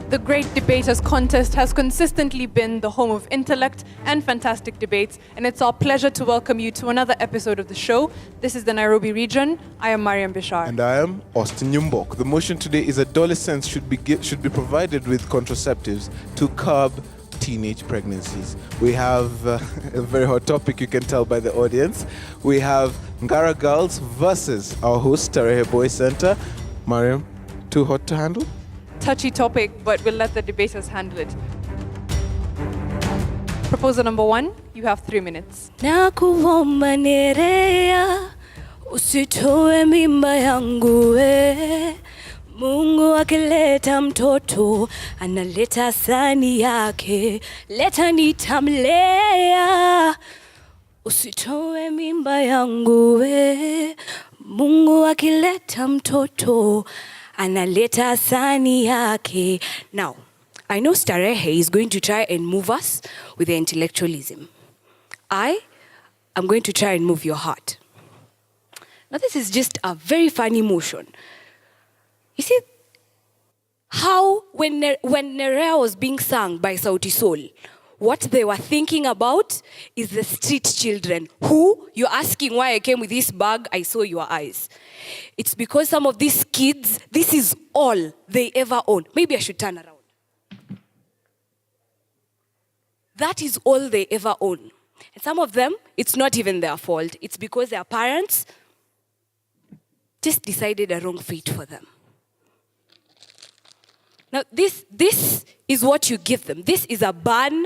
The Great Debaters Contest has consistently been the home of intellect and fantastic debates, and it's our pleasure to welcome you to another episode of the show. This is the Nairobi region. I am Mariam Bishar. And I am Austin Yumbok. The motion today is adolescents should be provided with contraceptives to curb teenage pregnancies. We have a very hot topic, you can tell by the audience. We have Ngara girls versus our host, Starehe Boys Center. Mariam, too hot to handle? Touchy topic, but we'll let the debaters handle it. Proposal number 1, you have 3 minutes. Nakuomba Nerea, usitoe mimba yangu we. Mungu akileta mtoto, analeta sani yake, leta nitamlea. Usitoe mimba yangu we. Mungu akileta mtoto, analeta sani yake. Now, I know Starehe is going to try and move us with their intellectualism. I am going to try and move your heart. Now, this is just a very funny motion. You see, how when Nerea was being sung by Sauti Sol, what they were thinking about is the street children who, you're asking why I came with this bag, I saw your eyes. It's because some of these kids, this is all they ever own. Maybe I should turn around. That is all they ever own. And some of them, it's not even their fault. It's because their parents just decided a wrong fate for them. Now, this is what you give them. This is a bun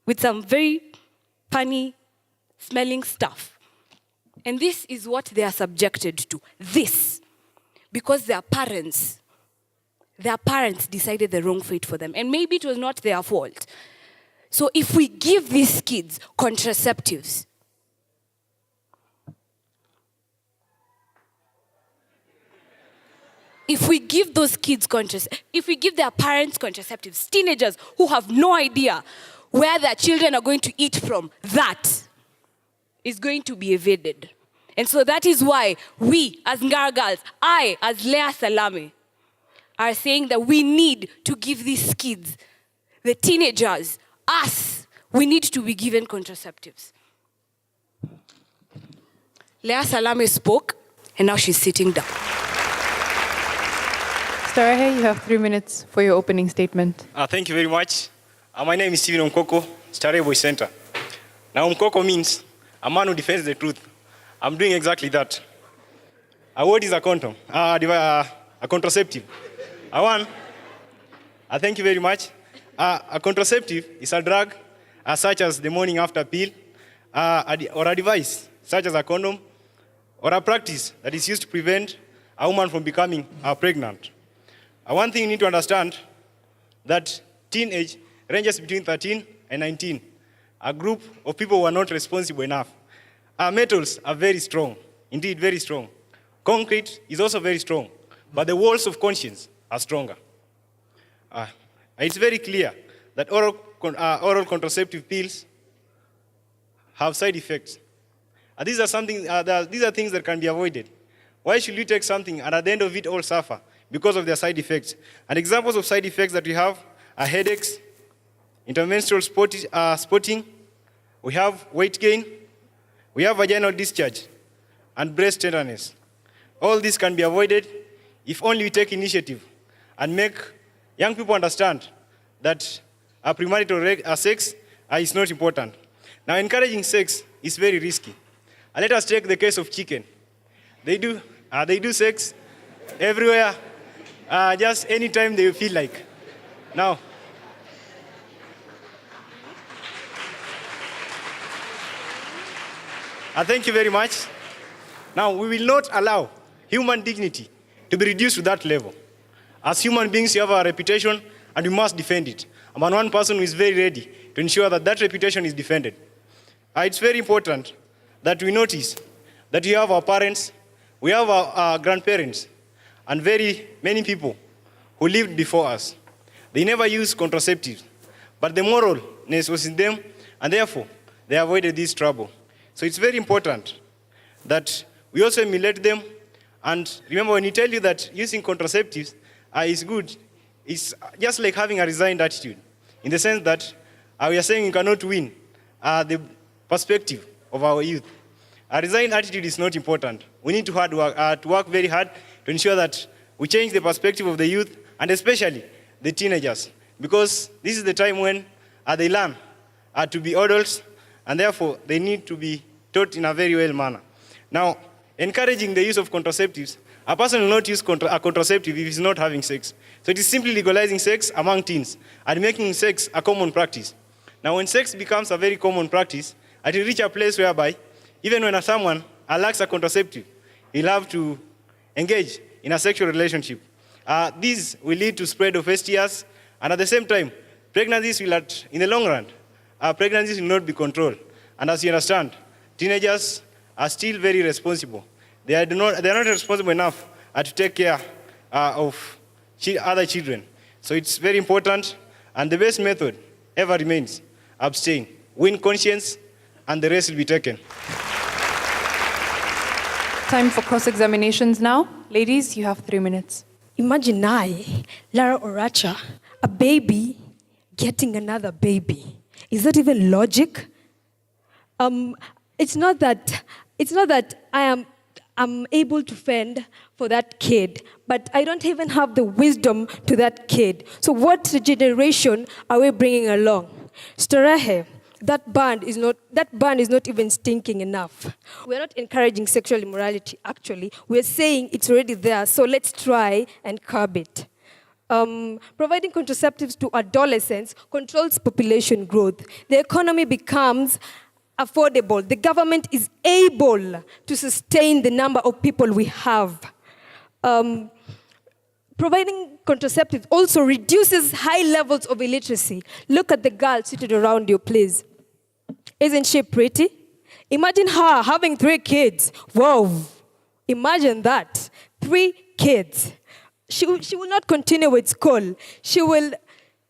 with some very funny smelling stuff. And this is what they are subjected to. This. Because their parents decided the wrong fate for them. And maybe it was not their fault. So if we give these kids contraceptives, if we give those kids if we give their parents contraceptives, teenagers who have no idea where their children are going to eat from, that is going to be evaded. And so that is why we, as Ngara girls, I, as Lea Salame, are saying that we need to give these kids, the teenagers, us, we need to be given contraceptives. Lea Salame spoke, and now she's sitting down. Starehe, you have 3 minutes for your opening statement. Thank you very much. My name is Steven Mkoko, Starehe Boys Center. Now, Mkoko means a man who defends the truth. I'm doing exactly that. What is a condom? A contraceptive. Thank you very much. A contraceptive is a drug such as the morning after pill, or a device such as a condom, or a practice that is used to prevent a woman from becoming pregnant. One thing you need to understand, that teenage ranges between 13 and 19. A group of people who are not responsible enough. Metals are very strong, indeed very strong. Concrete is also very strong, but the walls of conscience are stronger. It's very clear that oral contraceptive pills have side effects. These are things that can be avoided. Why should you take something and at the end of it all suffer because of their side effects? And examples of side effects that we have are headaches, intermenstrual spotting, we have weight gain, we have vaginal discharge, and breast tenderness. All this can be avoided if only we take initiative and make young people understand that premarital sex is not important. Now, encouraging sex is very risky. Let us take the case of chicken. They do sex everywhere, just anytime they feel like. Now, thank you very much. Now, we will not allow human dignity to be reduced to that level. As human beings, you have a reputation, and we must defend it. I'm one person who is very ready to ensure that that reputation is defended. It's very important that we notice that we have our parents, we have our grandparents, and very many people who lived before us. They never used contraceptives, but the moralness was in them, and therefore, they avoided this trouble. So it's very important that we also emulate them. And remember, when we tell you that using contraceptives is good, It's just like having a resigned attitude, in the sense that we are saying you cannot win the perspective of our youth. A resigned attitude is not important. We need to work very hard to ensure that we change the perspective of the youth, and especially the teenagers, because this is the time when they learn to be adults, and therefore they need to be taught in a very well manner. Now, encouraging the use of contraceptives, a person will not use a contraceptive if he's not having sex. So it is simply legalizing sex among teens and making sex a common practice. Now, when sex becomes a very common practice, it will reach a place whereby even when someone lacks a contraceptive, he'll have to engage in a sexual relationship. This will lead to spread of STIs, and at the same time, pregnancies will, in the long run, pregnancies will not be controlled. And as you understand, teenagers are still very responsible. They are not responsible enough to take care of other children. So it's very important, and the best method ever remains abstain, win conscience, and the rest will be taken. Time for cross-examinations now. Ladies, you have 3 minutes. Imagine I, Lara Oracha, a baby getting another baby. Is that even logic? It's not that I'm able to fend for that kid, but I don't even have the wisdom to that kid. So what generation are we bringing along? Starehe, that band is not even stinking enough. We're not encouraging sexual immorality, actually. We're saying it's already there, so let's try and curb it. Providing contraceptives to adolescents controls population growth. The economy becomes affordable. The government is able to sustain the number of people we have. Providing contraceptives also reduces high levels of illiteracy. Look at the girl seated around you, please. Isn't she pretty? Imagine her having 3 kids. Whoa, imagine that. 3 kids. She will not continue with school. She will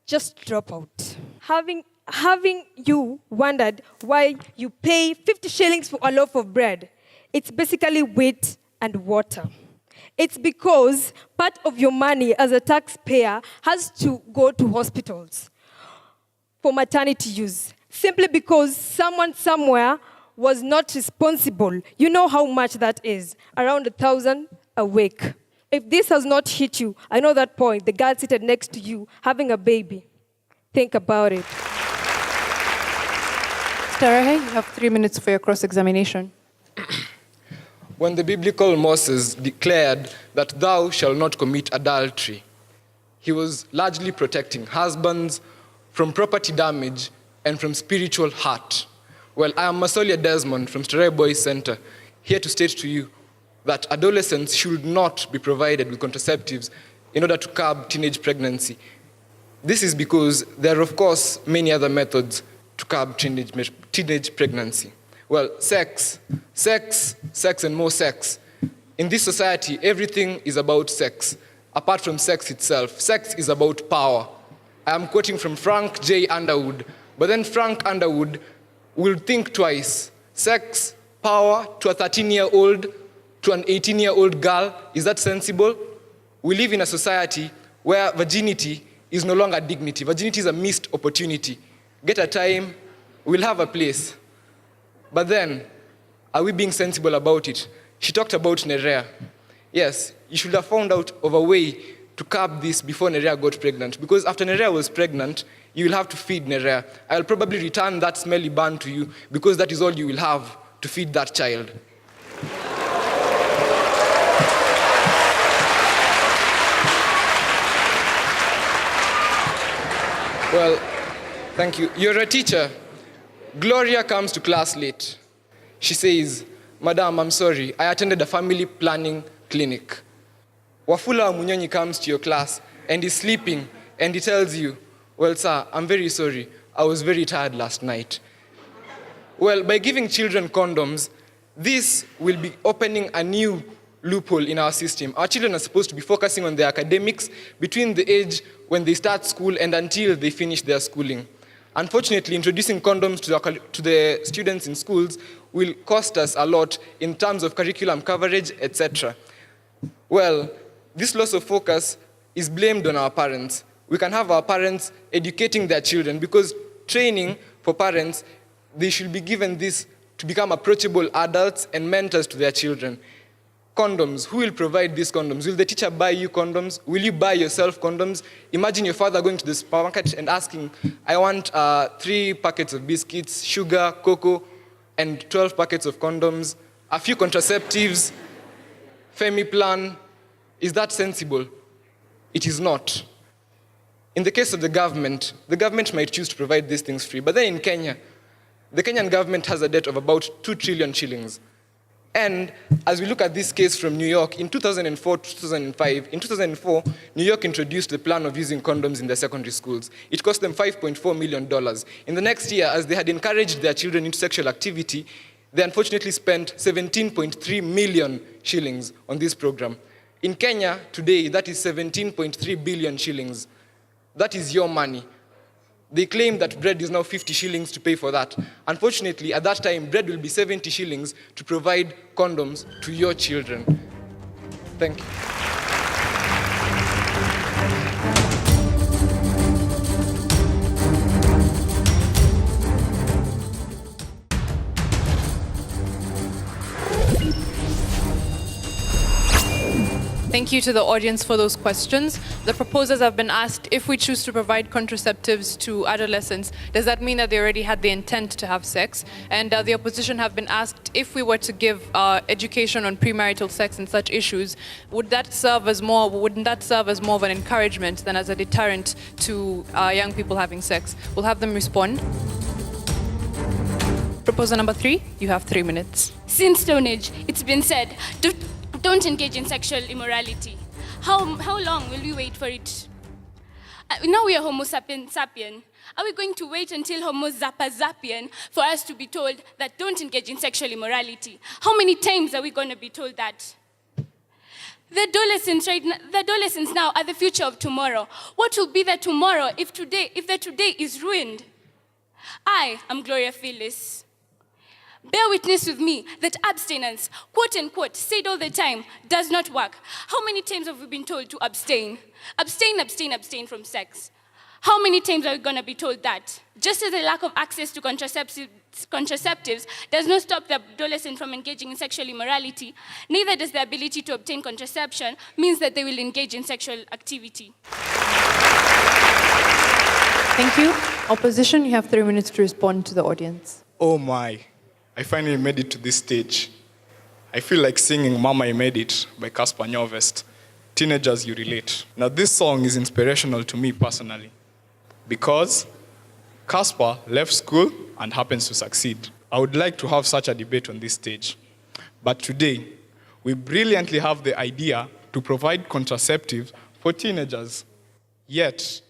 just drop out. Having you wondered why you pay 50 shillings for a loaf of bread, it's basically wheat and water. It's because part of your money as a taxpayer has to go to hospitals for maternity use, simply because someone somewhere was not responsible. You know how much that is, around 1,000 a week. If this has not hit you, I know that point, the girl seated next to you having a baby. Think about it. Starehe, you have 3 minutes for your cross-examination. When the biblical Moses declared that thou shalt not commit adultery, he was largely protecting husbands from property damage and from spiritual hurt. Well, I am Masolia Desmond from Starehe Boys Center, here to state to you that adolescents should not be provided with contraceptives in order to curb teenage pregnancy. This is because there are, of course, many other methods to curb teenage pregnancy. Well, sex, and more sex. In this society, everything is about sex. Apart from sex itself, sex is about power. I am quoting from Frank J. Underwood, but then Frank Underwood will think twice. Sex, power to a 13-year-old, to an 18-year-old girl, is that sensible? We live in a society where virginity is no longer dignity. Virginity is a missed opportunity. Get a time, we'll have a place. But then, are we being sensible about it? She talked about Nerea. Yes, you should have found out of a way to curb this before Nerea got pregnant. Because after Nerea was pregnant, you will have to feed Nerea. I'll probably return that smelly bun to you because that is all you will have to feed that child. Well, thank you. You're a teacher. Gloria comes to class late. She says, Madam, I'm sorry, I attended a family planning clinic. Wafula Munyonyi comes to your class and is sleeping and he tells you, well, sir, I'm very sorry, I was very tired last night. Well, by giving children condoms, this will be opening a new loophole in our system. Our children are supposed to be focusing on their academics between the age when they start school and until they finish their schooling. Unfortunately, introducing condoms to the students in schools will cost us a lot in terms of curriculum coverage, etc. Well, this loss of focus is blamed on our parents. We can have our parents educating their children, because training for parents, they should be given this to become approachable adults and mentors to their children. Condoms, who will provide these condoms? Will the teacher buy you condoms? Will you buy yourself condoms? Imagine your father going to the supermarket and asking, I want 3 packets of biscuits, sugar, cocoa, and 12 packets of condoms, a few contraceptives, Femiplan. Is that sensible? It is not. In the case of the government might choose to provide these things free. But then in Kenya, the Kenyan government has a debt of about 2 trillion shillings. And as we look at this case from New York, in 2004 to 2005, in 2004, New York introduced the plan of using condoms in their secondary schools. It cost them $5.4 million. In the next year, as they had encouraged their children into sexual activity, they unfortunately spent 17.3 million shillings on this program. In Kenya today, that is 17.3 billion shillings. That is your money. They claim that bread is now 50 shillings to pay for that. Unfortunately, at that time, bread will be 70 shillings to provide condoms to your children. Thank you. Thank you to the audience for those questions. The proposers have been asked, if we choose to provide contraceptives to adolescents, does that mean that they already had the intent to have sex? And the opposition have been asked, if we were to give education on premarital sex and such issues, wouldn't that serve as more of an encouragement than as a deterrent to young people having sex? We'll have them respond. Proposal number 3, you have 3 minutes. Since Stone Age, it's been said, don't engage in sexual immorality. How long will we wait for it? Now we are Homo sapien. Are we going to wait until Homo sapien for us to be told that don't engage in sexual immorality? How many times are we going to be told that? The adolescents now are the future of tomorrow. What will be the tomorrow if the today is ruined? I am Gloria Phyllis. Bear witness with me that abstinence, quote unquote, said all the time, does not work. How many times have we been told to abstain? Abstain from sex. How many times are we going to be told that? Just as the lack of access to contraceptives does not stop the adolescent from engaging in sexual immorality, neither does the ability to obtain contraception means that they will engage in sexual activity. Thank you. Opposition, you have 3 minutes to respond to the audience. Oh my. I finally made it to this stage. I feel like singing Mama I Made It by Casper Nyovest. Teenagers, you relate. Now this song is inspirational to me personally because Casper left school and happens to succeed. I would like to have such a debate on this stage. But today, we brilliantly have the idea to provide contraceptives for teenagers. Yet,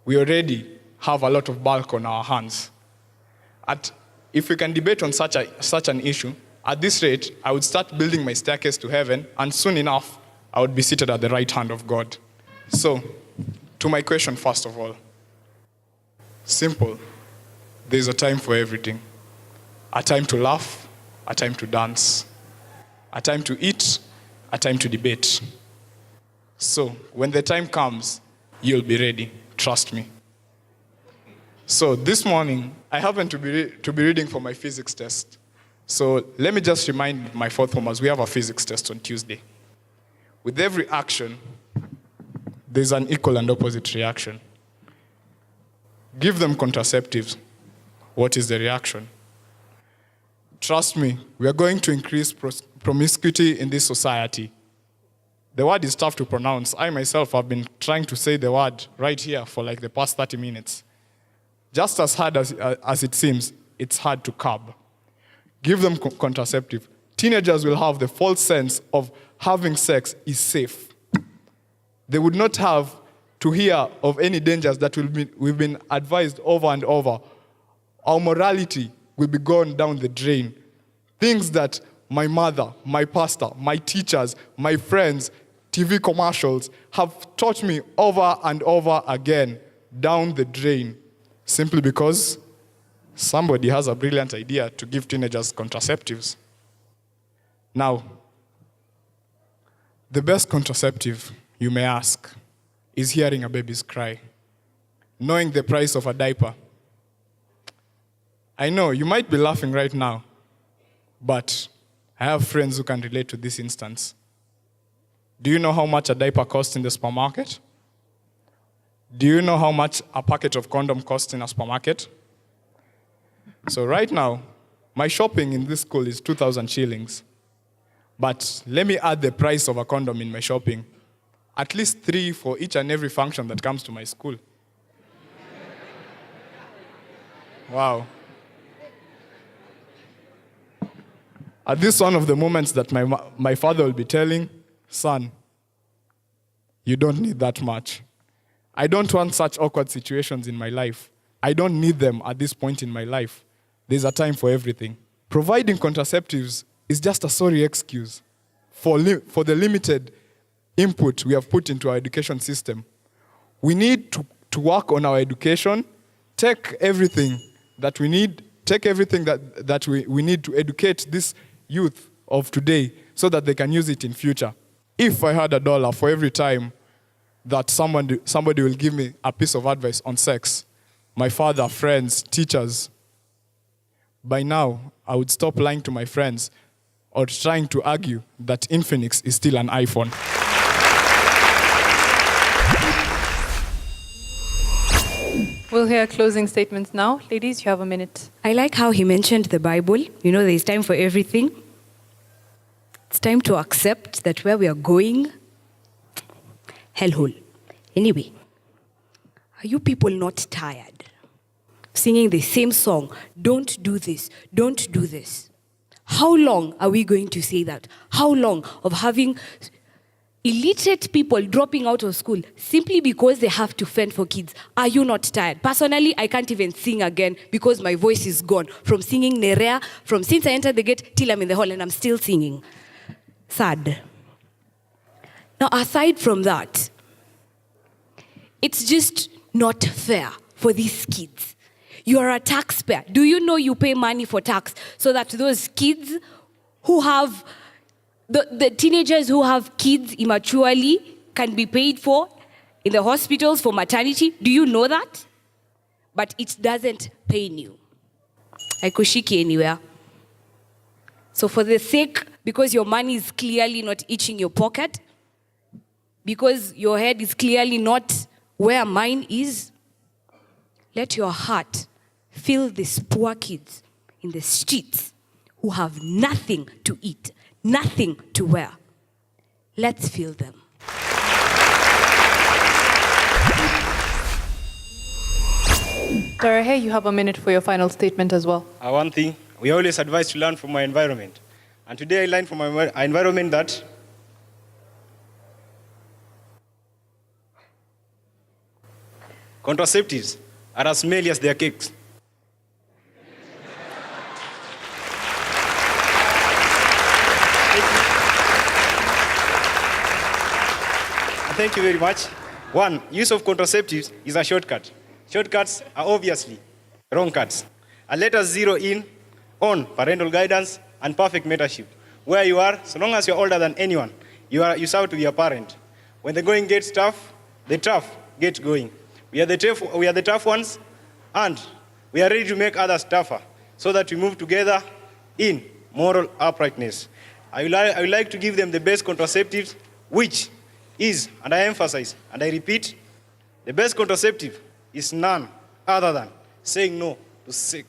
we already have a lot of bulk on our hands. If we can debate on such an issue, at this rate, I would start building my staircase to heaven, and soon enough, I would be seated at the right hand of God. So, to my question, first of all, simple. There's a time for everything. A time to laugh, a time to dance, a time to eat, a time to debate. So, when the time comes, you'll be ready. Trust me. So this morning, I happen to be reading for my physics test. So let me just remind my fourth formers, we have a physics test on Tuesday. With every action, there's an equal and opposite reaction. Give them contraceptives. What is the reaction? Trust me, we are going to increase promiscuity in this society. The word is tough to pronounce. I myself have been trying to say the word right here for like the past 30 minutes. Just as hard as it seems, it's hard to curb. Give them contraceptive. Teenagers will have the false sense of having sex is safe. They would not have to hear of any dangers that we've been advised over and over. Our morality will be gone down the drain. Things that my mother, my pastor, my teachers, my friends, TV commercials have taught me over and over again, down the drain. Simply because somebody has a brilliant idea to give teenagers contraceptives. Now, the best contraceptive, you may ask, is hearing a baby's cry, knowing the price of a diaper. I know you might be laughing right now, but I have friends who can relate to this instance. Do you know how much a diaper costs in the supermarket? Do you know how much a packet of condom costs in a supermarket? So right now, my shopping in this school is 2,000 shillings. But let me add the price of a condom in my shopping. At least 3 for each and every function that comes to my school. Wow. At this one of the moments that my father will be telling, son, you don't need that much. I don't want such awkward situations in my life. I don't need them at this point in my life. There's a time for everything. Providing contraceptives is just a sorry excuse for the limited input we have put into our education system. We need to work on our education, take everything that we need to educate this youth of today so that they can use it in future. If I had $1 for every time that somebody will give me a piece of advice on sex, my father, friends, teachers, by now I would stop lying to my friends or trying to argue that Infinix is still an iPhone. We'll hear closing statements now. Ladies, you have a minute. I like how he mentioned the Bible. You know, there's time for everything. It's time to accept that where we are going, hellhole. Anyway, are you people not tired? Singing the same song, don't do this, don't do this. How long are we going to say that? How long of having illiterate people dropping out of school simply because they have to fend for kids? Are you not tired? Personally, I can't even sing again because my voice is gone. From singing Nerea, from since I entered the gate till I'm in the hall and I'm still singing. Sad. Now, aside from that, it's just not fair for these kids. You are a taxpayer. Do you know you pay money for tax so that those kids who have the teenagers who have kids immaturely can be paid for in the hospitals for maternity? Do you know that? But it doesn't pain you. Haikushiki anywhere. So for the sake, because your money is clearly not itching your pocket, because your head is clearly not where mine is, let your heart feel these poor kids in the streets who have nothing to eat, nothing to wear. Let's feel them. Starehe, you have a minute for your final statement as well. One thing, we always advise to learn from our environment. And today I learned from our environment that contraceptives are as smelly as their cakes. Thank you very much. One, use of contraceptives is a shortcut. Shortcuts are obviously wrong cuts. And let us zero in on parental guidance and perfect mentorship. Where you are, so long as you're older than anyone, you serve to be a parent. When the going gets tough, the tough get going. We are the tough ones, and we are ready to make others tougher so that we move together in moral uprightness. I would like to give them the best contraceptives, which is, and I emphasize, and I repeat, the best contraceptive is none other than saying no to sex.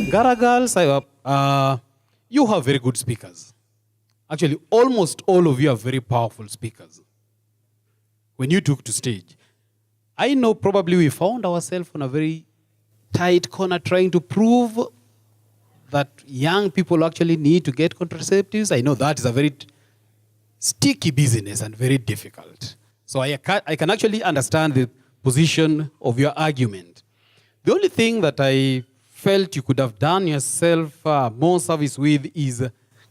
Ngara girls, you have very good speakers. Actually, almost all of you are very powerful speakers. When you took to stage, I know probably we found ourselves on a very tight corner trying to prove that young people actually need to get contraceptives. I know that is a very sticky business and very difficult. So I can actually understand the position of your argument. The only thing that I felt you could have done yourself more service with is,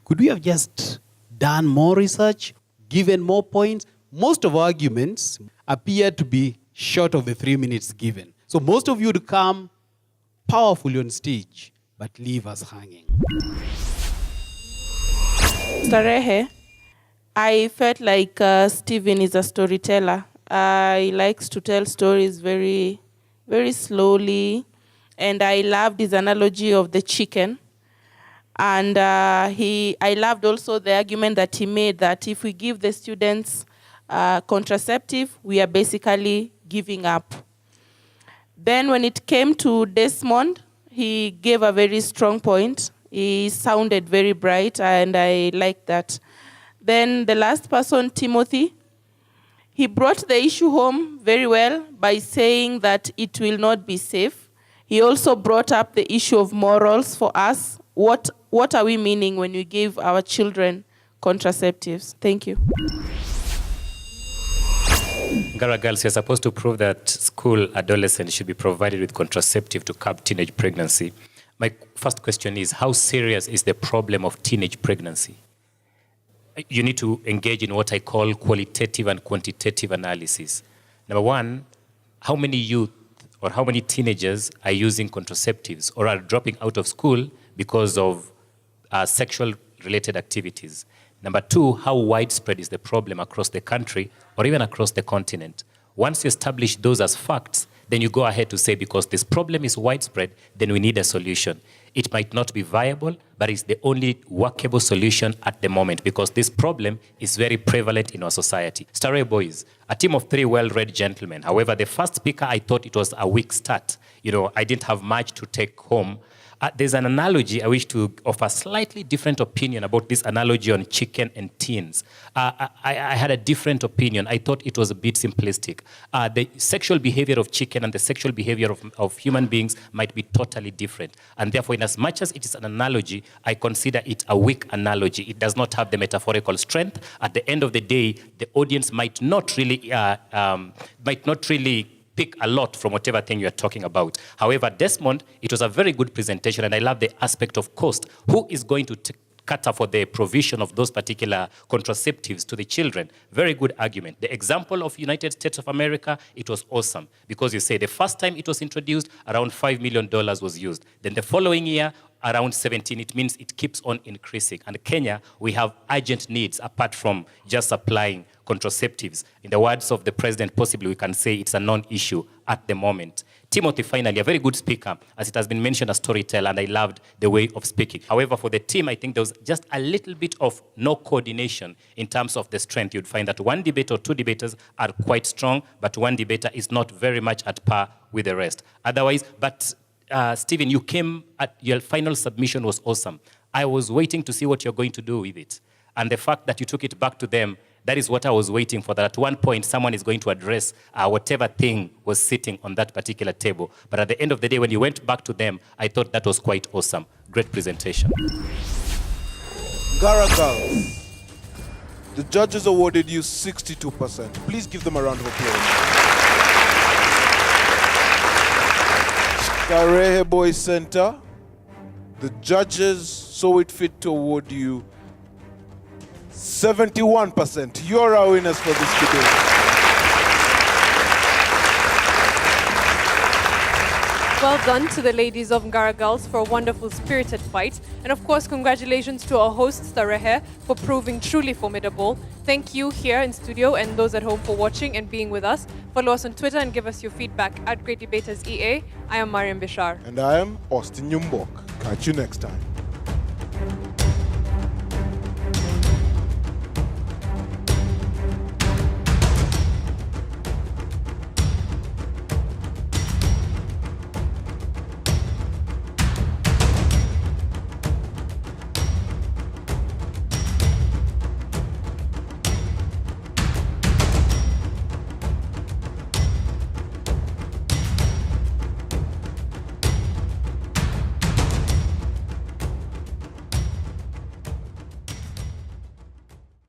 could we have just done more research, given more points? Most of our arguments appear to be short of the 3 minutes given. So most of you would come powerfully on stage, but leave us hanging. Starehe, I felt like Stephen is a storyteller. He likes to tell stories very, very slowly. And I loved his analogy of the chicken. And I loved also the argument that he made that if we give the students contraceptive, we are basically giving up. Then when it came to Desmond, he gave a very strong point. He sounded very bright, and I liked that. Then the last person, Timothy, he brought the issue home very well by saying that it will not be safe. He also brought up the issue of morals for us. What are we meaning when we give our children contraceptives? Thank you. Ngara girls, you're supposed to prove that school adolescents should be provided with contraceptive to curb teenage pregnancy. My first question is, how serious is the problem of teenage pregnancy? You need to engage in what I call qualitative and quantitative analysis. Number one, how many youth or how many teenagers are using contraceptives or are dropping out of school because of sexual-related activities? Number two, how widespread is the problem across the country or even across the continent? Once you establish those as facts, then you go ahead to say, because this problem is widespread, then we need a solution. It might not be viable, but it's the only workable solution at the moment, because this problem is very prevalent in our society. Starehe boys, a team of 3 well-read gentlemen. However, the first speaker, I thought it was a weak start. I didn't have much to take home. There's an analogy I wish to offer a slightly different opinion about this analogy on chicken and teens. I had a different opinion. I thought it was a bit simplistic. The sexual behavior of chicken and the sexual behavior of human beings might be totally different. And therefore, in as much as it is an analogy, I consider it a weak analogy. It does not have the metaphorical strength. At the end of the day, the audience might not really pick a lot from whatever thing you're talking about. However, Desmond, it was a very good presentation, and I love the aspect of cost. Who is going to cater for the provision of those particular contraceptives to the children? Very good argument. The example of United States of America, it was awesome, because you say the first time it was introduced, around $5 million was used. Then the following year, around 17, it means it keeps on increasing. And Kenya, we have urgent needs apart from just supplying contraceptives. In the words of the president, possibly we can say it's a non-issue at the moment. Timothy, finally, a very good speaker, as it has been mentioned, a storyteller, and I loved the way of speaking. However, for the team, I think there was just a little bit of no coordination in terms of the strength. You'd find that one debater or 2 debaters are quite strong, but one debater is not very much at par with the rest. Otherwise, Stephen, you came at your final submission was awesome. I was waiting to see what you're going to do with it. And the fact that you took it back to them, that is what I was waiting for, that at one point someone is going to address whatever thing was sitting on that particular table. But at the end of the day, when you went back to them, I thought that was quite awesome. Great presentation. Ngara girls, the judges awarded you 62%. Please give them a round of applause. Starehe Boys Center, the judges saw it fit to award you 71%. You're our winners for this debate. Well done to the ladies of Ngara Girls for a wonderful spirited fight. And of course, congratulations to our host, Starehe, for proving truly formidable. Thank you here in studio and those at home for watching and being with us. Follow us on Twitter and give us your feedback at Great Debaters EA. I am Mariam Bishar. And I am Austin Nyumbok. Catch you next time.